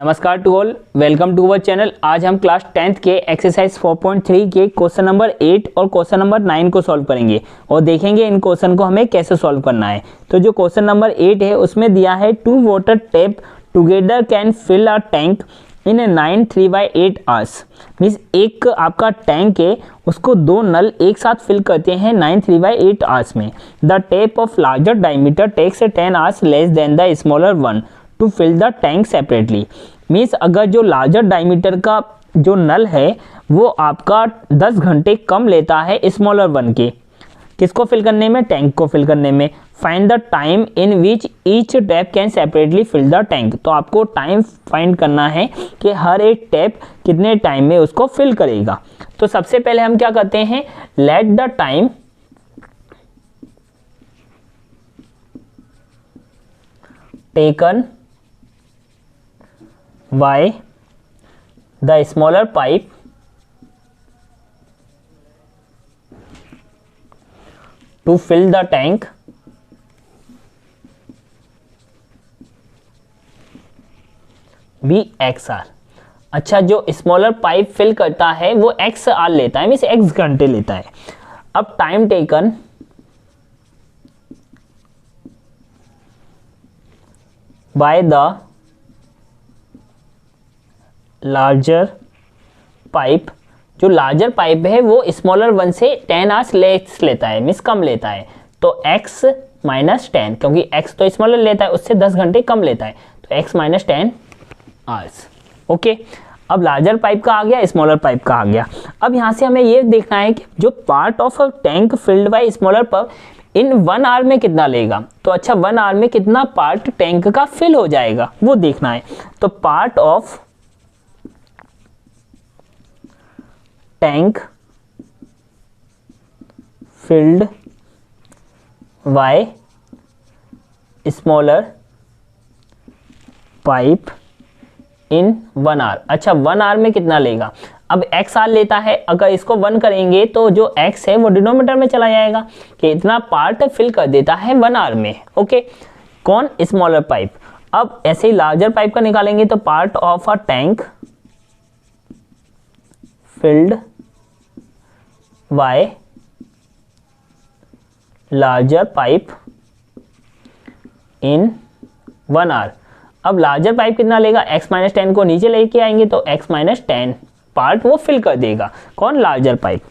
नमस्कार to all, welcome to our channel. आज हम क्लास 10th के एक्सरसाइज 4.3 के क्वेश्चन नंबर 8 और क्वेश्चन नंबर 9 को सॉल्व करेंगे और देखेंगे इन क्वेश्चन को हमें कैसे सॉल्व करना है। तो जो क्वेश्चन नंबर 8 है उसमें दिया है 2 water tap together can fill a tank in a 9 3/8 hours. Means एक आपका टैंक है, उसको दो नल एक साथ फिल करते हैं 9 3/8 आवर्स में। The tap of larger diameter takes 10 hours less than the smaller one to fill the tank separately. Means अगर जो लार्जर डायमीटर का जो नल है वो आपका 10 घंटे कम लेता है स्मॉलर वन के, किसको फिल करने में, टैंक को फिल करने में। Find the time in which each tap can separately fill the tank. तो आपको टाइम फाइंड करना है कि हर एक टैप कितने टाइम में उसको फिल करेगा। तो सबसे पहले हम क्या करते हैं, let the time taken by the smaller pipe to fill the tank be XR। अच्छा, जो स्मॉलर पाइप फिल करता है वो XR लेता है, मीन्स X घंटे लेता है। अब time taken by the larger pipe, जो लार्जर पाइप है वो स्मॉलर वन से 10 आवर्स लेस लेता है, मीन्स कम लेता है। तो x माइनस 10, क्योंकि x तो स्मॉलर लेता है उससे 10 घंटे कम लेता है, तो x माइनस 10 आवर्स। ओके, अब लार्जर पाइप का आ गया, स्मॉलर पाइप का आ गया। अब यहाँ से हमें ये देखना है कि जो part of a tank filled by smaller pipe in 1 hour में कितना लेगा। तो अच्छा, 1 आवर में कितना पार्ट टैंक का फिल हो जाएगा वो देखना है। तो part of tank filled by smaller pipe in 1 hour. अच्छा, 1 आवर में कितना लेगा। अब x आर लेता है, अगर इसको 1 करेंगे तो जो x है वो डिनोमिनेटर में चला जाएगा कि इतना पार्ट फिल कर देता है 1 आवर में। ओके, कौन, स्मॉलर पाइप। अब ऐसे ही लार्जर पाइप का निकालेंगे तो part of a tank filled by larger pipe in 1 hour. अब लार्जर पाइप कितना लेगा, x माइनस 10 को नीचे लेके आएंगे तो x माइनस 10 पार्ट वो फिल कर देगा, कौन, लार्जर पाइप।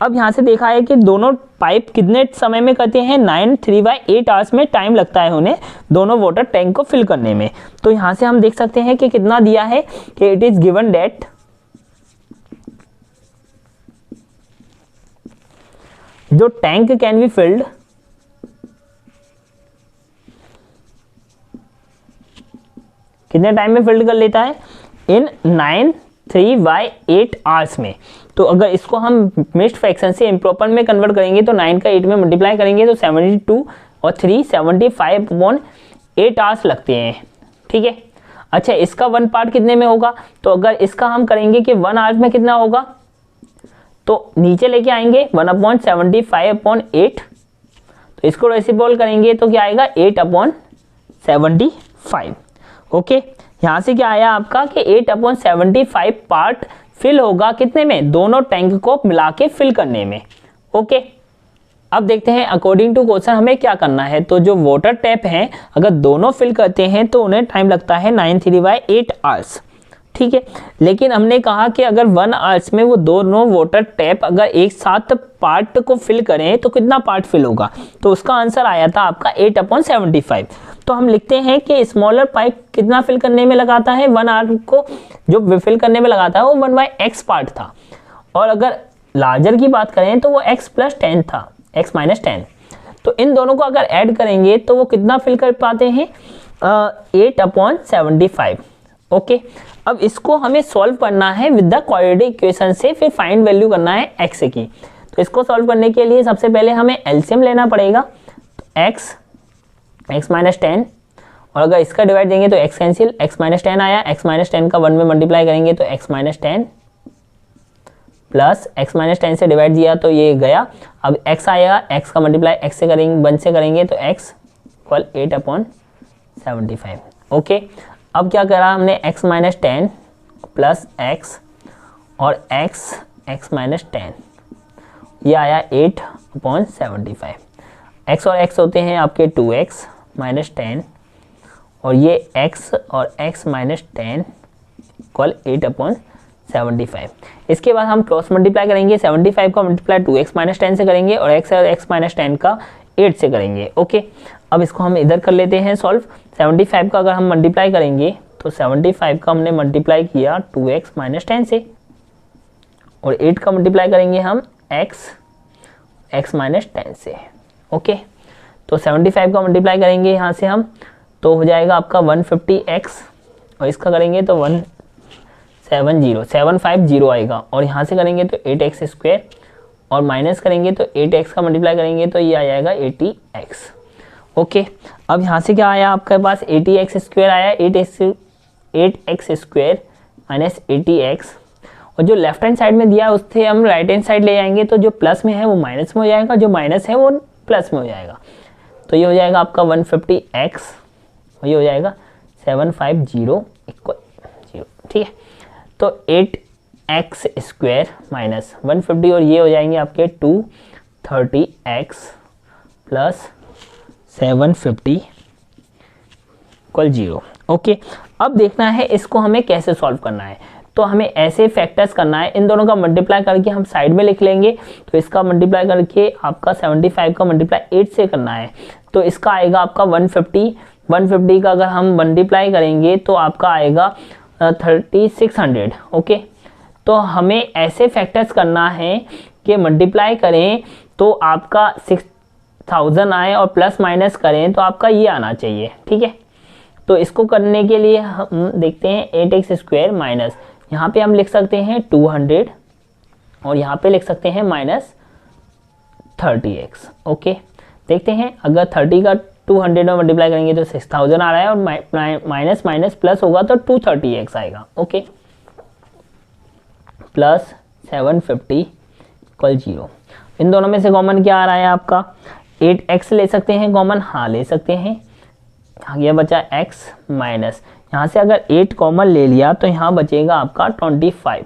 अब यहाँ से देखा है कि दोनों पाइप कितने समय में करते हैं, 9 3/8 आवर्स में टाइम लगता है उन्हें दोनों वाटर टैंक को फिल करने में। तो यहाँ से हम देख सकते हैं कि कितना दिया है कि इट इज गिवन डेट जो टैंक कैन बी फिल्ड कितने टाइम में फिल्ड कर लेता है, इन 9 3/8 आवर्स में। तो अगर इसको हम मिक्स्ड फ्रैक्शन से इम्प्रॉपर में कन्वर्ट करेंगे तो 9 का 8 में मल्टीप्लाई करेंगे तो 72 और 3 75/8 आवर्स लगते हैं। ठीक है। अच्छा, इसका 1 पार्ट कितने में होगा, तो अगर इसका हम करेंगे कि 1 आवर्स में कितना होगा तो नीचे लेके आएंगे 1/75/8, तो इसको रेसिप्रोकल करेंगे तो क्या आएगा 8/75। ओके, यहाँ से क्या आया आपका कि 8/75 पार्ट फिल होगा कितने में, दोनों टैंक को मिला के फिल करने में। ओके, अब देखते हैं अकॉर्डिंग टू क्वेश्चन हमें क्या करना है। तो जो वाटर टैप हैं अगर दोनों फिल करते हैं तो उन्हें टाइम लगता है 9 3/8 आवर्स। ठीक है, लेकिन हमने कहा कि अगर 1 आवर्स में वो दोनों वाटर टैप अगर एक साथ पार्ट को फिल करें तो कितना पार्ट फिल होगा, तो उसका आंसर आया था आपका 8/75। तो हम लिखते हैं कि स्मॉलर पाइप कितना फिल करने में लगाता है, 1 आवर को जो फिल करने में लगाता है वो 1/x पार्ट था, और अगर लार्जर की बात करें तो वो x + 10 था, x - 10। तो इन दोनों को अगर ऐड करेंगे तो वो कितना फिल कर पाते हैं, 8/75। ओके, अब इसको हमें सॉल्व करना है विद द क्वाड्रेटिक इक्वेशन से, फिर फाइंड वैल्यू करना है x की। तो इसको सॉल्व करने के लिए सबसे पहले हमें एलसीएम लेना पड़ेगा। तो x - 10, और अगर इसका डिवाइड देंगे तो x कैंसिल, x - 10 आया, x - 10 का 1 में मल्टीप्लाई करेंगे तो x - 10 प्लस x - 10 से डिवाइड दिया तो ये गया। अब x आएगा, x का मल्टीप्लाई x से करेंगे 1 से करेंगे तो x = 8/75। ओके, अब क्या करा हमने, x माइनस 10 प्लस x और x माइनस 10, ये आया 8/75। x और x होते हैं आपके 2x माइनस 10 और ये x और x माइनस 10 इक्वल 8/75। इसके बाद हम क्रॉस मल्टीप्लाई करेंगे, 75 का मल्टीप्लाई 2x माइनस 10 से करेंगे और x माइनस 10 का 8 से करेंगे। ओके, अब इसको हम इधर कर लेते हैं सॉल्व। 75 का अगर हम मल्टीप्लाई करेंगे तो 75 का हमने मल्टीप्लाई किया 2x माइनस 10 से और 8 का मल्टीप्लाई करेंगे हम x माइनस 10 से। ओके, तो 75 का मल्टीप्लाई करेंगे यहाँ से हम, तो हो जाएगा आपका 150x और इसका करेंगे तो 750 आएगा और यहाँ से करेंगे तो 8x स्क्वायर और माइनस करेंगे तो 8x का मल्टीप्लाई करेंगे तो ये आ जाएगा 80x। ओके, अब यहाँ से क्या आया आपके पास, 80x स्क्वायर आया, 8x स्क्वायर माइनस 80x और जो लेफ्ट हैंड साइड में दिया है उससे हम राइट हैंड साइड ले जाएंगे तो जो प्लस में है वो माइनस में हो जाएगा, जो माइनस है वो प्लस में हो जाएगा। तो ये हो जाएगा आपका 150x और ये हो जाएगा 750 इक्वल 0। ठीक है, तो 8x स्क्वायर माइनस 150 और ये हो जाएंगे आपके 230x प्लस 750 इक्वल 0। ओके, अब देखना है इसको हमें कैसे सॉल्व करना है। तो हमें ऐसे फैक्टर्स करना है, इन दोनों का मल्टीप्लाई करके हम साइड में लिख लेंगे। तो इसका मल्टीप्लाई करके आपका 75 का मल्टीप्लाई 8 से करना है, तो इसका आएगा आपका 150 का अगर हम मल्टीप्लाई करेंगे तो आपका आएगा 3600। ओके, तो हमें ऐसे फैक्टर्स करना है कि मल्टीप्लाई करें तो आपका 6000 आए और प्लस माइनस करें तो आपका ये आना चाहिए। ठीक है, तो इसको करने के लिए हम देखते हैं 8x स्क्वायर माइनस, यहाँ पे हम लिख सकते हैं 200 और यहाँ पे लिख सकते हैं माइनस 30x। ओके, देखते हैं अगर 30 का 200 में मल्टीप्लाई करेंगे तो 6000 आ रहा है और माइनस माइनस प्लस होगा तो 230x आएगा। Okay, plus 750 equal 0। इन दोनों में से कॉमन क्या आ रहा है आपका, 8x ले सकते हैं कॉमन, हाँ ले सकते हैं। ये बचा x माइनस, यहाँ से अगर 8 कॉमन ले लिया तो यहाँ बचेगा आपका 25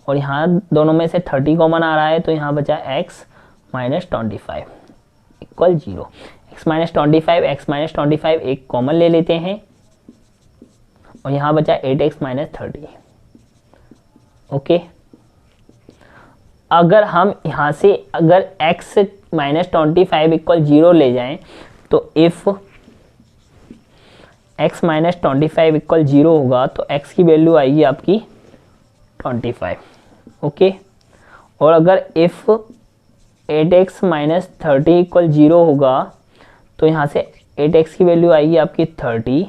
और यहाँ दोनों में से 30 कॉमन आ रहा है तो यहाँ बचा x minus 25 equal 0। x minus 25 एक कॉमन ले लेते हैं और यहाँ बचा 8x माइनस 30। ओके, अगर हम यहाँ से अगर x माइनस 25 इक्वल 0 ले जाएं तो इफ़ x माइनस 25 इक्वल 0 होगा तो x की वैल्यू आएगी आपकी 25। ओके, और अगर इफ़ 8x माइनस 30 इक्वल 0 होगा तो यहाँ से 8x की वैल्यू आएगी आपकी 30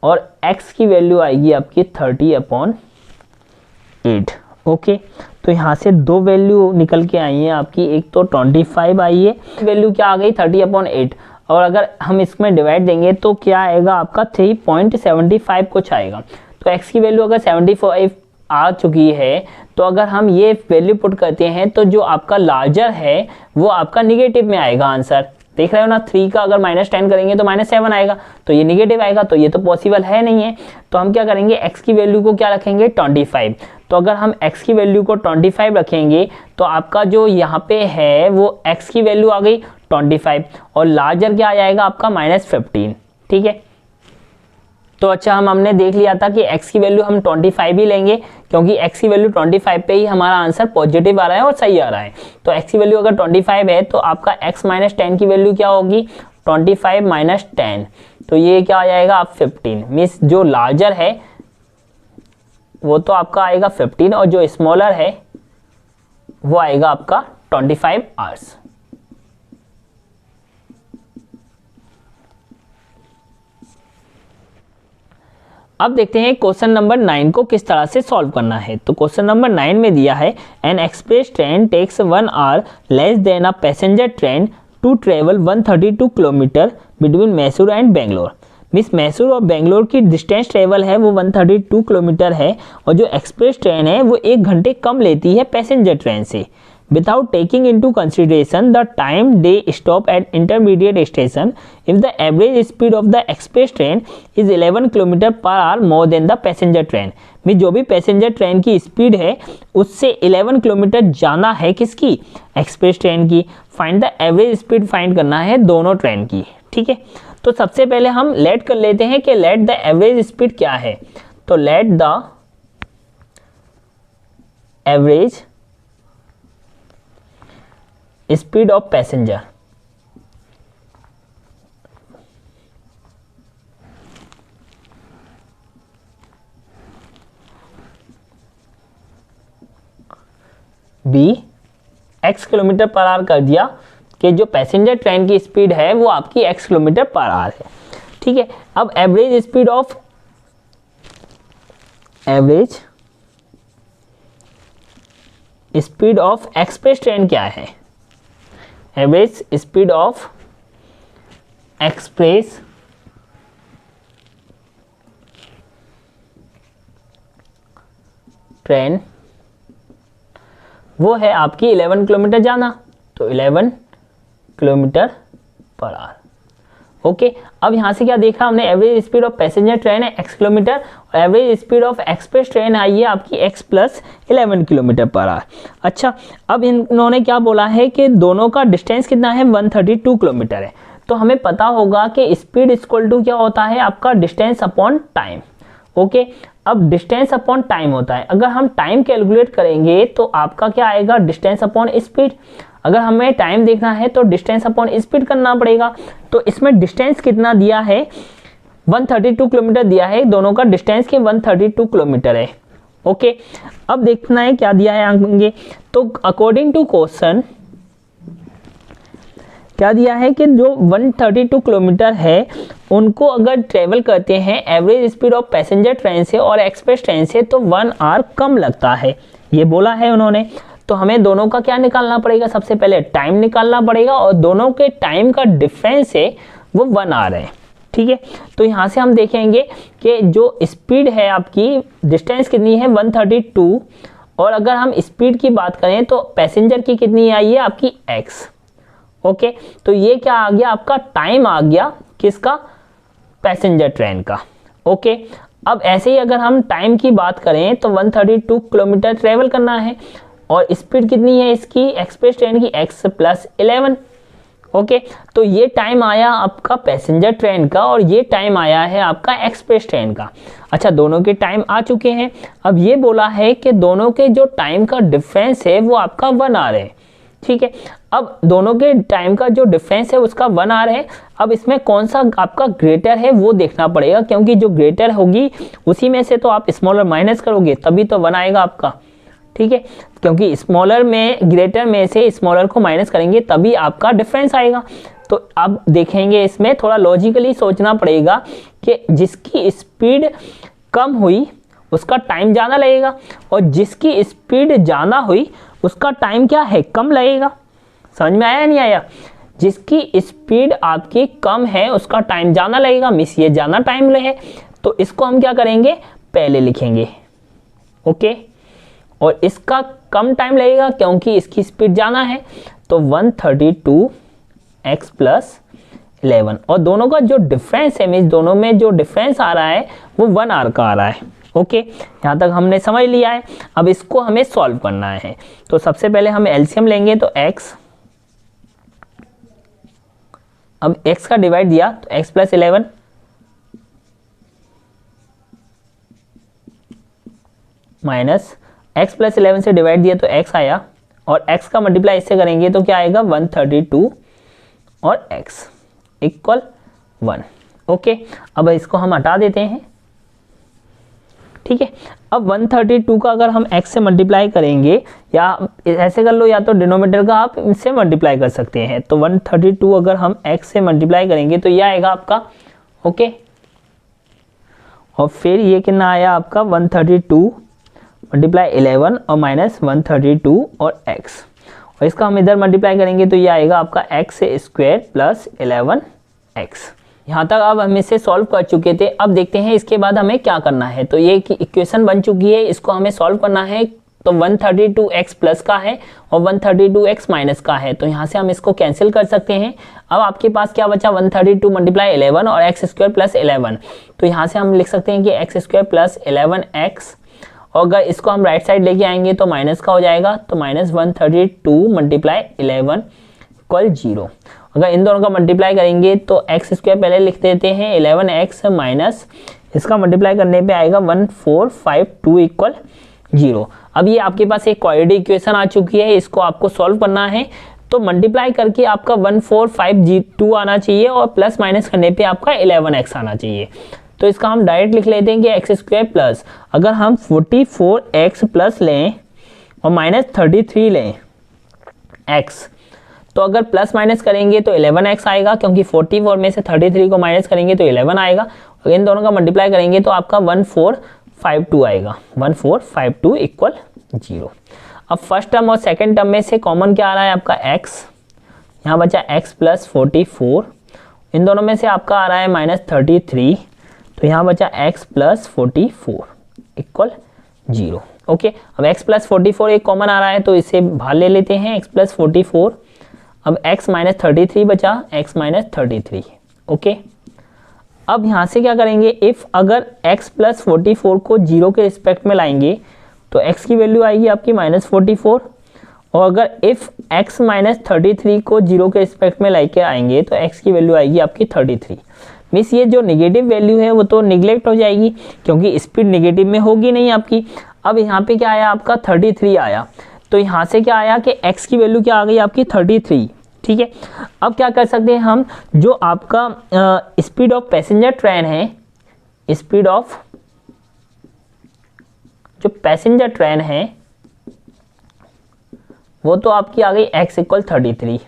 और x की वैल्यू आएगी आपकी 30/8। ओके, तो यहाँ से दो वैल्यू निकल के आई है आपकी, एक तो 25 आई है, वैल्यू क्या आ गई 30/8 और अगर हम इसमें डिवाइड देंगे तो क्या आएगा आपका 3.75 कुछ आएगा। तो x की वैल्यू अगर 75 आ चुकी है तो अगर हम ये वैल्यू पुट करते हैं तो जो आपका लार्जर है वो आपका निगेटिव में आएगा आंसर। देख रहे हो ना, 3 का अगर -10 करेंगे तो -7 आएगा, तो ये निगेटिव आएगा, तो ये तो पॉसिबल है नहीं है। तो हम क्या करेंगे, x की वैल्यू को क्या रखेंगे 25। तो अगर हम x की वैल्यू को 25 रखेंगे तो आपका जो यहाँ पे है वो x की वैल्यू आ गई 25 और लार्जर क्या आ जाएगा आपका -15। ठीक है, तो अच्छा हमने देख लिया था कि x की वैल्यू हम 25 ही लेंगे क्योंकि x की वैल्यू 25 पे ही हमारा आंसर पॉजिटिव आ रहा है और सही आ रहा है। तो x की वैल्यू अगर 25 है तो आपका x माइनस 10 की वैल्यू क्या होगी 25 माइनस 10, तो ये क्या आ जाएगा आप 15। मीन्स जो लार्जर है वो तो आपका आएगा 15 और जो स्मॉलर है वो आएगा आपका 25 आवर्स। अब देखते हैं क्वेश्चन नंबर 9 को किस तरह से सॉल्व करना है। तो क्वेश्चन नंबर 9 में दिया है an express train takes 1 hour less than a passenger train to travel 132 kilometre between Mysore and Bangalore. Means Mysore और बेंगलोर की डिस्टेंस ट्रेवल है वो 132 किलोमीटर है और जो एक्सप्रेस ट्रेन है वो 1 घंटे कम लेती है पैसेंजर ट्रेन से। without taking into consideration the time they stop at intermediate station if the average speed of the express train is 11 km per hour more than the passenger train। में जो भी passenger train की speed है उससे 11 kilometre जाना है किसकी, express train की। Find the average speed find करना है दोनों ट्रेन की, ठीक है। तो सबसे पहले हम लेट कर लेते हैं कि लेट द एवरेज स्पीड क्या है। तो let the average speed of passenger be x kilometre per hour कर दिया कि जो पैसेंजर ट्रेन की स्पीड है वो आपकी x किलोमीटर पर आवर है, ठीक है। अब average speed of express train क्या है, average speed of express train वो है आपकी 11 किलोमीटर जाना, तो 11 किलोमीटर पर आवर। ओके, अब यहाँ से क्या देखा हमने, average speed of passenger train है x किलोमीटर और average speed of express train आई है आपकी x plus 11 kilometre per hour. अच्छा, अब इन्होंने क्या बोला है कि दोनों का डिस्टेंस कितना है, 132 किलोमीटर है। तो हमें पता होगा कि स्पीड इक्वल टू क्या होता है आपका डिस्टेंस अपॉन टाइम। ओके, अब डिस्टेंस अपॉन टाइम होता है, अगर हम टाइम कैलकुलेट करेंगे तो आपका क्या आएगा, डिस्टेंस अपॉन स्पीड। अगर हमें टाइम देखना है तो डिस्टेंस अपॉन स्पीड करना पड़ेगा। तो इसमें डिस्टेंस कितना दिया है, 132 किलोमीटर दिया है, दोनों का डिस्टेंस के 132 किलोमीटर है। ओके, अब देखना है क्या दिया है आगे। तो अकॉर्डिंग टू क्वेश्चन क्या दिया है कि जो 132 किलोमीटर है उनको अगर ट्रेवल करते हैं average speed of passenger train से और एक्सप्रेस ट्रेन से तो 1 आवर कम लगता है, ये बोला है उन्होंने। तो हमें दोनों का क्या निकालना पड़ेगा, सबसे पहले टाइम निकालना पड़ेगा और दोनों के टाइम का डिफरेंस है वो 1 आवर है, ठीक है। तो यहाँ से हम देखेंगे कि जो स्पीड है आपकी, डिस्टेंस कितनी है 132, और अगर हम स्पीड की बात करें तो पैसेंजर की कितनी आई है आपकी x। ओके, तो ये क्या आ गया आपका टाइम आ गया किसका, पैसेंजर ट्रेन का। ओके, अब ऐसे ही अगर हम टाइम की बात करें तो 132 किलोमीटर ट्रेवल करना है और स्पीड कितनी है इसकी, एक्सप्रेस ट्रेन की x प्लस 11। ओके, तो ये टाइम आया आपका पैसेंजर ट्रेन का और ये टाइम आया है आपका एक्सप्रेस ट्रेन का। अच्छा, दोनों के टाइम आ चुके हैं। अब ये बोला है कि दोनों के जो टाइम का डिफरेंस है वो आपका 1 आवर है, ठीक है। अब दोनों के टाइम का जो डिफरेंस है उसका 1 आवर है। अब इसमें कौन सा आपका ग्रेटर है वो देखना पड़ेगा, क्योंकि जो ग्रेटर होगी उसी में से तो आप स्मॉलर माइनस करोगे तभी तो 1 आएगा आपका, ठीक है। क्योंकि स्मॉलर में ग्रेटर में से स्मॉलर को माइनस करेंगे तभी आपका डिफरेंस आएगा। तो अब देखेंगे इसमें थोड़ा लॉजिकली सोचना पड़ेगा कि जिसकी स्पीड कम हुई उसका टाइम ज़्यादा लगेगा और जिसकी स्पीड ज़्यादा हुई उसका टाइम क्या है, कम लगेगा। समझ में आया या नहीं आया, जिसकी स्पीड आपकी कम है उसका टाइम ज़्यादा लगेगा, मिस ये ज़्यादा टाइम लगे। तो इसको हम क्या करेंगे, पहले लिखेंगे। ओके, और इसका कम टाइम लगेगा क्योंकि इसकी स्पीड ज़्यादा है, तो 132 x प्लस 11 और दोनों का जो डिफरेंस है, मीन्स दोनों में जो डिफरेंस आ रहा है वो 1 आवर का आ रहा है। ओके, यहाँ तक हमने समझ लिया है। अब इसको हमें सॉल्व करना है। तो सबसे पहले हम एलसीएम लेंगे, तो x, अब x का डिवाइड दिया तो x plus 11 minus x plus 11 से डिवाइड दिया तो x आया और x का मल्टीप्लाई इससे करेंगे तो क्या आएगा 132 और x इक्वल 1। ओके, अब इसको हम हटा देते हैं, ठीक है। अब 132 का अगर हम x से मल्टीप्लाई करेंगे, या ऐसे कर लो या तो डिनोमिनेटर का आप इससे मल्टीप्लाई कर सकते हैं, तो 132 अगर हम x से मल्टीप्लाई करेंगे तो ये आएगा आपका। ओके, और फिर ये कितना आया आपका 132 मल्टीप्लाई 11 और माइनस 132 और x, और इसका हम इधर मल्टीप्लाई करेंगे तो ये आएगा आपका x स्क्वायर प्लस 11x। यहाँ तक अब हम इसे सॉल्व कर चुके थे। अब देखते हैं इसके बाद हमें क्या करना है। तो ये इक्वेशन बन चुकी है, इसको हमें सॉल्व करना है तो 132x प्लस का है और 132x माइनस का है, तो यहाँ से हम इसको कैंसिल कर सकते हैं। अब आपके पास क्या बचा, 132 मल्टीप्लाई 11 और एक्स स्क्वायर प्लस 11, तो यहाँ से हम लिख सकते हैं कि एक्स स्क्वायर प्लस 11x, और अगर इसको हम राइट साइड लेके आएंगे तो माइनस का हो जाएगा, तो माइनस 132 मल्टीप्लाई 11 इक्वल 0। अगर इन दोनों का मल्टीप्लाई करेंगे तो एक्स स्क्वायर पहले लिख देते हैं 11x माइनस इसका मल्टीप्लाई करने पे आएगा 1452 इक्वल 0। अब ये आपके पास एक क्वाड्रेटिक इक्वेशन आ चुकी है, इसको आपको सॉल्व करना है। तो मल्टीप्लाई करके आपका 1452 आना चाहिए और प्लस माइनस करने पे आपका 11x आना चाहिए। तो इसका हम डायरेक्ट लिख लेते हैं कि एक्स स्क्वायर प्लस, अगर हम 44x प्लस लें और माइनस 33 लें x, तो अगर प्लस माइनस करेंगे तो 11x आएगा, क्योंकि 44 में से 33 को माइनस करेंगे तो 11 आएगा, और इन दोनों का मल्टीप्लाई करेंगे तो आपका 1452 आएगा, 1452 इक्वल 0। अब फर्स्ट टर्म और सेकंड टर्म में से कॉमन क्या आ रहा है आपका x, यहाँ बचा x प्लस 44, इन दोनों में से आपका आ रहा है माइनस 33, तो यहाँ बचा x प्लस 44 इक्वल 0। ओके, अब x प्लस 44 एक कॉमन आ रहा है तो इसे बाहर ले लेते हैं, x प्लस 44, अब x माइनस 33 बचा, x माइनस 33। ओके, अब यहाँ से क्या करेंगे, इफ़ अगर x प्लस 44 को 0 के रिस्पेक्ट में लाएंगे तो x की वैल्यू आएगी आपकी माइनस 44, और अगर इफ़ x माइनस 33 को 0 के रिस्पेक्ट में लेके आएंगे तो x की वैल्यू आएगी आपकी 33। मीन्स ये जो नेगेटिव वैल्यू है वो तो निगलेक्ट हो जाएगी, क्योंकि स्पीड नेगेटिव में होगी नहीं आपकी। अब यहाँ पे क्या आया आपका 33 आया, तो यहाँ से क्या आया कि x की वैल्यू क्या आ गई आपकी 33। ठीक है, अब क्या कर सकते हैं हम, जो आपका स्पीड ऑफ पैसेंजर ट्रेन है, स्पीड ऑफ जो पैसेंजर ट्रेन है वो तो आपकी आ गई x इक्वल 33,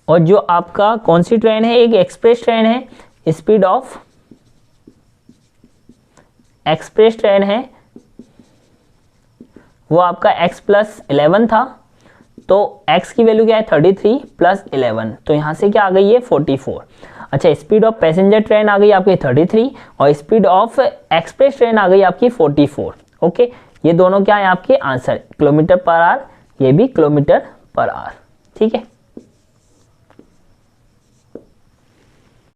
और जो आपका कौन सी ट्रेन है, एक एक्सप्रेस ट्रेन है, स्पीड ऑफ एक्सप्रेस ट्रेन है वो आपका x प्लस 11 था, तो x की वैल्यू क्या है 33 प्लस 11, तो यहाँ से क्या आ गई है 44। अच्छा, स्पीड ऑफ पैसेंजर ट्रेन आ गई आपकी 33 और स्पीड ऑफ एक्सप्रेस ट्रेन आ गई आपकी 44। ओके, ये दोनों क्या है आपके आंसर, किलोमीटर पर आवर, ये भी किलोमीटर पर आवर। ठीक है।